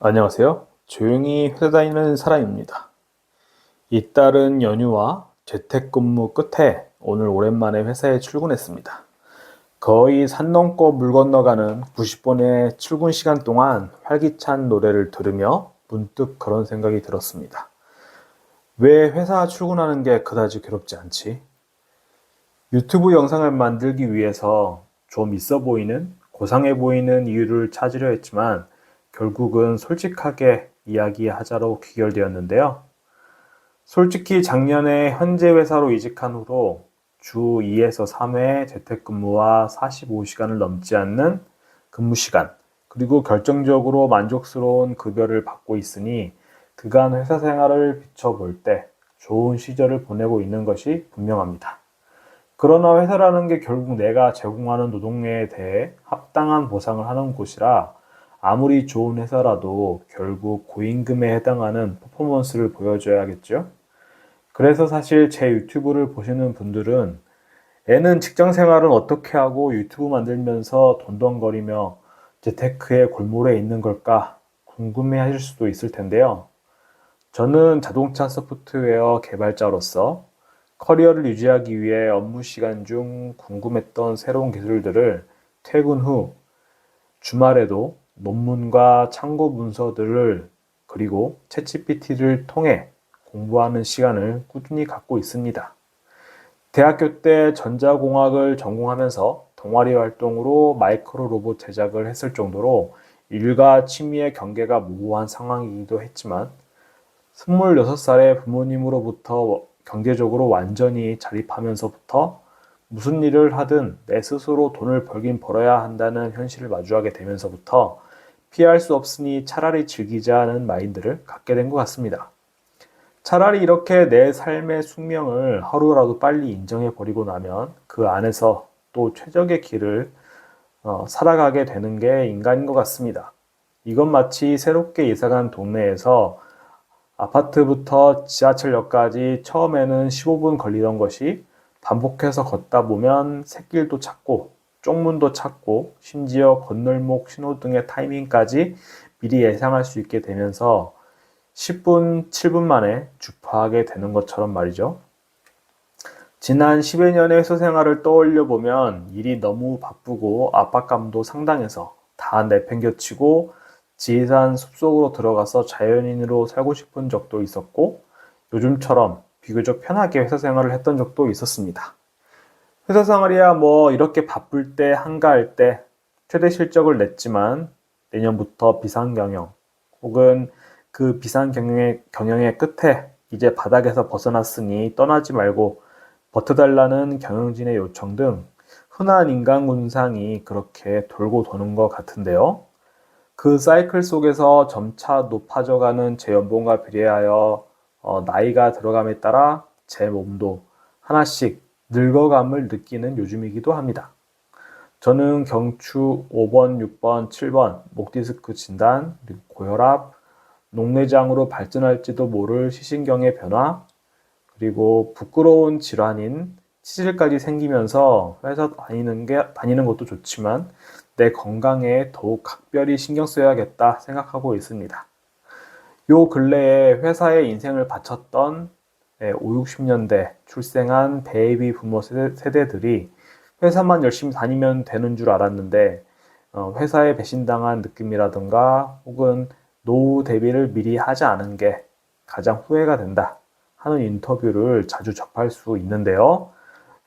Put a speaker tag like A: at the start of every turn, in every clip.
A: 안녕하세요. 조용히 회사 다니는 사람입니다. 잇따른 연휴와 재택근무 끝에 오늘 오랜만에 회사에 출근했습니다. 거의 산 넘고 물 건너가는 90분의 출근 시간 동안 활기찬 노래를 들으며 문득 그런 생각이 들었습니다. 왜 회사 출근하는 게 그다지 괴롭지 않지? 유튜브 영상을 만들기 위해서 좀 있어 보이는, 고상해 보이는 이유를 찾으려 했지만 결국은 솔직하게 이야기하자로 귀결되었는데요. 솔직히 작년에 현재 회사로 이직한 후로 주 2에서 3회 재택근무와 45시간을 넘지 않는 근무 시간, 그리고 결정적으로 만족스러운 급여를 받고 있으니 그간 회사 생활을 비춰볼 때 좋은 시절을 보내고 있는 것이 분명합니다. 그러나 회사라는 게 결국 내가 제공하는 노동력에 대해 합당한 보상을 하는 곳이라 아무리 좋은 회사라도 결국 고임금에 해당하는 퍼포먼스를 보여줘야겠죠? 그래서 사실 제 유튜브를 보시는 분들은 애는 직장 생활은 어떻게 하고 유튜브 만들면서 돈덩거리며 재테크의 골몰에 있는 걸까 궁금해 하실 수도 있을 텐데요. 저는 자동차 소프트웨어 개발자로서 커리어를 유지하기 위해 업무 시간 중 궁금했던 새로운 기술들을 퇴근 후 주말에도 논문과 참고 문서들을 그리고 챗GPT를 통해 공부하는 시간을 꾸준히 갖고 있습니다. 대학교 때 전자공학을 전공하면서 동아리 활동으로 마이크로 로봇 제작을 했을 정도로 일과 취미의 경계가 모호한 상황이기도 했지만 26살에 부모님으로부터 경제적으로 완전히 자립하면서부터 무슨 일을 하든 내 스스로 돈을 벌긴 벌어야 한다는 현실을 마주하게 되면서부터 피할 수 없으니 차라리 즐기자는 마인드를 갖게 된 것 같습니다. 차라리 이렇게 내 삶의 숙명을 하루라도 빨리 인정해버리고 나면 그 안에서 또 최적의 길을 살아가게 되는 게 인간인 것 같습니다. 이건 마치 새롭게 이사간 동네에서 아파트부터 지하철역까지 처음에는 15분 걸리던 것이 반복해서 걷다 보면 샛길도 찾고 쪽문도 찾고 심지어 건널목 신호등의 타이밍까지 미리 예상할 수 있게 되면서 10분, 7분 만에 주파하게 되는 것처럼 말이죠. 지난 10여 년의 회사 생활을 떠올려 보면 일이 너무 바쁘고 압박감도 상당해서 다 내팽겨치고 지리산 숲속으로 들어가서 자연인으로 살고 싶은 적도 있었고 요즘처럼 비교적 편하게 회사 생활을 했던 적도 있었습니다. 회사 생활이야 뭐 이렇게 바쁠 때 한가할 때 최대 실적을 냈지만 내년부터 비상경영 혹은 그 비상경영의 끝에 이제 바닥에서 벗어났으니 떠나지 말고 버텨달라는 경영진의 요청 등 흔한 인간군상이 그렇게 돌고 도는 것 같은데요. 그 사이클 속에서 점차 높아져가는 제 연봉과 비례하여 나이가 들어감에 따라 제 몸도 하나씩 늙어감을 느끼는 요즘이기도 합니다. 저는 경추 5번, 6번, 7번, 목 디스크 진단, 그리고 고혈압, 녹내장으로 발전할지도 모를 시신경의 변화, 그리고 부끄러운 질환인 치질까지 생기면서 회사 다니는 것도 좋지만 내 건강에 더욱 각별히 신경 써야겠다 생각하고 있습니다. 요 근래에 회사에 인생을 바쳤던 5, 60년대 출생한 베이비 부모 세대들이 회사만 열심히 다니면 되는 줄 알았는데 회사에 배신당한 느낌이라든가 혹은 노후 대비를 미리 하지 않은 게 가장 후회가 된다 하는 인터뷰를 자주 접할 수 있는데요.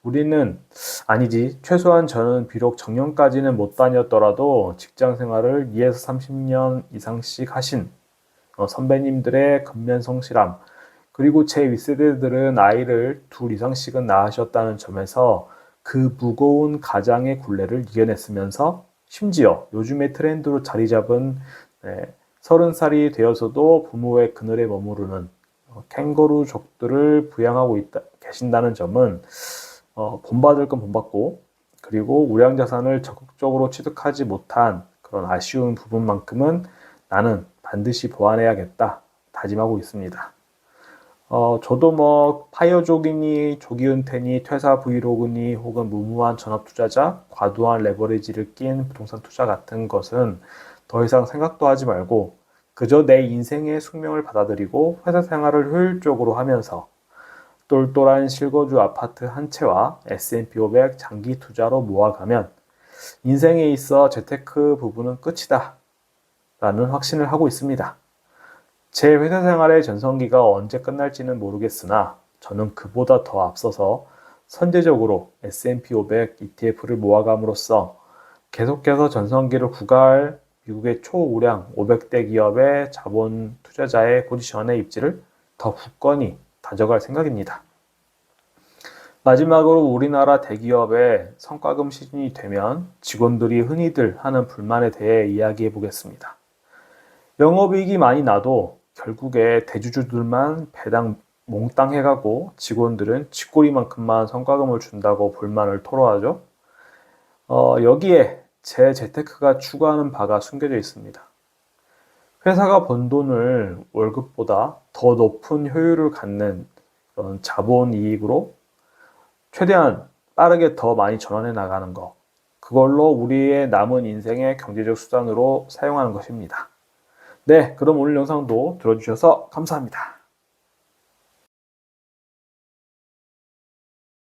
A: 우리는 아니지. 최소한 저는 비록 정년까지는 못 다녔더라도 직장 생활을 2에서 30년 이상씩 하신 선배님들의 근면성실함, 그리고 제 윗세대들은 아이를 둘 이상씩은 낳으셨다는 점에서 그 무거운 가장의 굴레를 이겨냈으면서 심지어 요즘의 트렌드로 자리 잡은 30살이 되어서도 부모의 그늘에 머무르는 캥거루족들을 부양하고 계신다는 점은 본받을 건 본받고 그리고 우량자산을 적극적으로 취득하지 못한 그런 아쉬운 부분만큼은 나는 반드시 보완해야겠다 다짐하고 있습니다. 저도 뭐 파이어족이니 조기은퇴니 퇴사 브이로그니 혹은 무모한 전업투자자, 과도한 레버리지를 낀 부동산 투자 같은 것은 더 이상 생각도 하지 말고 그저 내 인생의 숙명을 받아들이고 회사 생활을 효율적으로 하면서 똘똘한 실거주 아파트 한 채와 S&P 500 장기 투자로 모아가면 인생에 있어 재테크 부분은 끝이다 라는 확신을 하고 있습니다. 제 회사 생활의 전성기가 언제 끝날지는 모르겠으나 저는 그보다 더 앞서서 선제적으로 S&P 500 ETF를 모아감으로써 계속해서 전성기를 구가할 미국의 초우량 500대 기업의 자본 투자자의 포지션의 입지를 더 굳건히 다져갈 생각입니다. 마지막으로 우리나라 대기업의 성과금 시즌이 되면 직원들이 흔히들 하는 불만에 대해 이야기해 보겠습니다. 영업이익이 많이 나도 결국에 대주주들만 배당 몽땅 해가고 직원들은 쥐꼬리만큼만 성과금을 준다고 불만을 토로하죠. 여기에 제 재테크가 추구하는 바가 숨겨져 있습니다. 회사가 번 돈을 월급보다 더 높은 효율을 갖는 그런 자본 이익으로 최대한 빠르게 더 많이 전환해 나가는 것. 그걸로 우리의 남은 인생의 경제적 수단으로 사용하는 것입니다. 네, 그럼 오늘 영상도 들어주셔서 감사합니다.